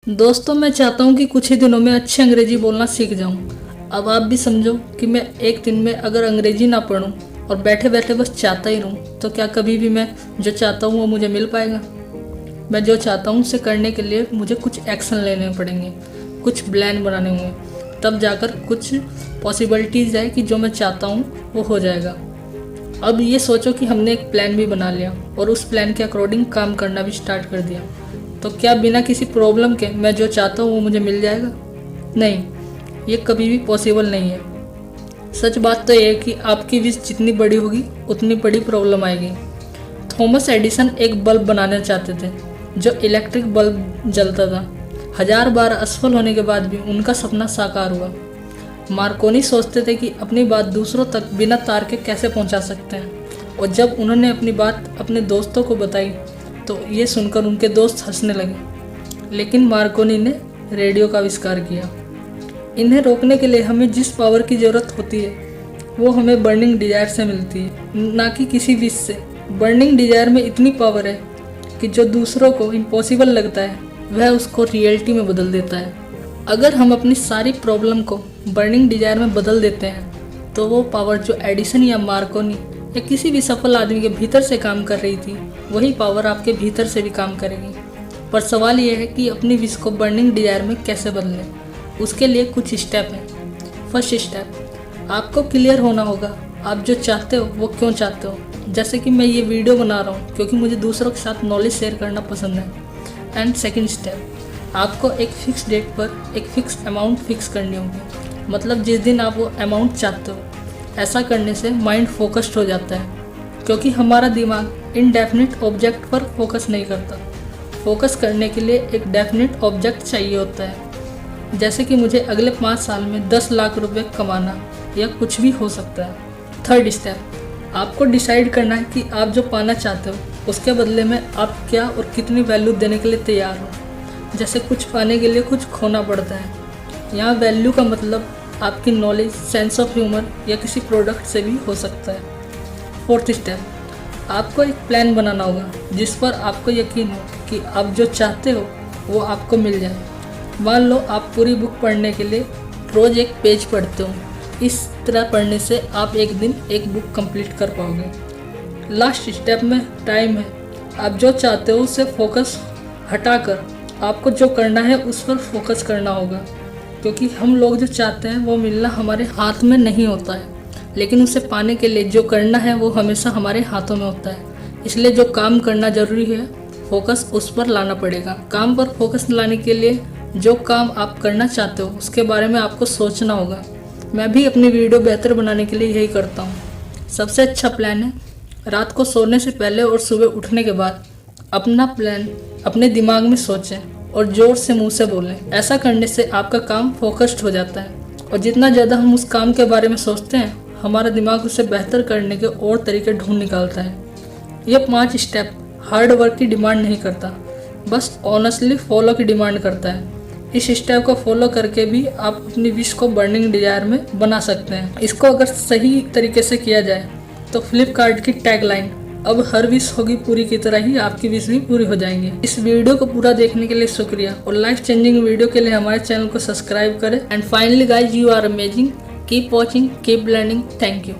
दोस्तों, मैं चाहता हूँ कि कुछ ही दिनों में अच्छी अंग्रेजी बोलना सीख जाऊँ। अब आप भी समझो कि मैं एक दिन में अगर अंग्रेजी ना पढूं और बैठे बैठे बस चाहता ही रहूँ तो क्या कभी भी मैं जो चाहता हूँ वो मुझे मिल पाएगा। मैं जो चाहता हूँ उसे करने के लिए मुझे कुछ एक्शन लेने पड़ेंगे, कुछ प्लान बनाने होंगे, तब जाकर कुछ पॉसिबिलिटीज़ है कि जो मैं चाहता हूँ वो हो जाएगा। अब ये सोचो कि हमने एक प्लान भी बना लिया और उस प्लान के अकॉर्डिंग काम करना भी स्टार्ट कर दिया, तो क्या बिना किसी प्रॉब्लम के मैं जो चाहता हूँ वो मुझे मिल जाएगा? नहीं, ये कभी भी पॉसिबल नहीं है। सच बात तो ये है कि आपकी विश जितनी बड़ी होगी उतनी बड़ी प्रॉब्लम आएगी। थॉमस एडिसन एक बल्ब बनाना चाहते थे जो इलेक्ट्रिक बल्ब जलता था। 1000 बार असफल होने के बाद भी उनका सपना साकार हुआ। मार्कोनी सोचते थे कि अपनी बात दूसरों तक बिना तार के कैसे पहुंचा सकते हैं, और जब उन्होंने अपनी बात अपने दोस्तों को बताई तो ये सुनकर उनके दोस्त हंसने लगे। लेकिन मार्कोनी ने रेडियो का आविष्कार किया। इन्हें रोकने के लिए हमें जिस पावर की ज़रूरत होती है वो हमें बर्निंग डिजायर से मिलती है, ना कि किसी विश से। बर्निंग डिजायर में इतनी पावर है कि जो दूसरों को इम्पॉसिबल लगता है वह उसको रियलिटी में बदल देता है। अगर हम अपनी सारी प्रॉब्लम को बर्निंग डिजायर में बदल देते हैं तो वो पावर जो एडिसन या मार्कोनी या किसी भी सफल आदमी के भीतर से काम कर रही थी, वही पावर आपके भीतर से भी काम करेगी। पर सवाल यह है कि अपनी विश को बर्निंग डिजायर में कैसे बदलें। उसके लिए कुछ स्टेप हैं। फर्स्ट स्टेप, आपको क्लियर होना होगा आप जो चाहते हो वो क्यों चाहते हो। जैसे कि मैं ये वीडियो बना रहा हूँ क्योंकि मुझे दूसरों के साथ नॉलेज शेयर करना पसंद है। एंड सेकेंड स्टेप, आपको एक फिक्स डेट पर एक फिक्स अमाउंट फिक्स करनी होगी। मतलब जिस दिन आप वो अमाउंट चाहते हो। ऐसा करने से माइंड फोकस्ड हो जाता है, क्योंकि हमारा दिमाग इनडेफिनिट ऑब्जेक्ट पर फोकस नहीं करता। फोकस करने के लिए एक डेफिनिट ऑब्जेक्ट चाहिए होता है। जैसे कि मुझे अगले 5 साल में 10 लाख रुपए कमाना, या कुछ भी हो सकता है। थर्ड स्टेप, आपको डिसाइड करना है कि आप जो पाना चाहते हो उसके बदले में आप क्या और कितनी वैल्यू देने के लिए तैयार हो। जैसे कुछ पाने के लिए कुछ खोना पड़ता है। यहाँ वैल्यू का मतलब आपकी नॉलेज, सेंस ऑफ ह्यूमर या किसी प्रोडक्ट से भी हो सकता है। फोर्थ स्टेप, आपको एक प्लान बनाना होगा जिस पर आपको यकीन हो कि आप जो चाहते हो वो आपको मिल जाए। मान लो आप पूरी बुक पढ़ने के लिए रोज़ एक पेज पढ़ते हो। इस तरह पढ़ने से आप एक दिन एक बुक कंप्लीट कर पाओगे। लास्ट स्टेप में टाइम है। आप जो चाहते हो उससे फोकस हटाकर आपको जो करना है उस पर फोकस करना होगा, क्योंकि हम लोग जो चाहते हैं वो मिलना हमारे हाथ में नहीं होता है, लेकिन उसे पाने के लिए जो करना है वो हमेशा हमारे हाथों में होता है। इसलिए जो काम करना ज़रूरी है फोकस उस पर लाना पड़ेगा। काम पर फोकस लाने के लिए जो काम आप करना चाहते हो उसके बारे में आपको सोचना होगा। मैं भी अपनी वीडियो बेहतर बनाने के लिए यही करता हूँ। सबसे अच्छा प्लान है रात को सोने से पहले और सुबह उठने के बाद अपना प्लान अपने दिमाग में सोचें और जोर से मुंह से बोलें। ऐसा करने से आपका काम फोकस्ड हो जाता है, और जितना ज़्यादा हम उस काम के बारे में सोचते हैं हमारा दिमाग उसे बेहतर करने के और तरीके ढूंढ निकालता है। ये 5 स्टेप हार्ड वर्क की डिमांड नहीं करता, बस ऑनेस्टली फॉलो की डिमांड करता है। इस स्टेप को फॉलो करके भी आप अपनी विश को बर्निंग डिजायर में बना सकते हैं। इसको अगर सही तरीके से किया जाए तो फ्लिपकार्ट की टैगलाइन अब हर विश होगी पूरी की तरह ही आपकी विश भी पूरी हो जाएंगी। इस वीडियो को पूरा देखने के लिए शुक्रिया, और लाइफ चेंजिंग वीडियो के लिए हमारे चैनल को सब्सक्राइब करें। And finally guys, you are amazing. Keep watching, keep learning. Thank you.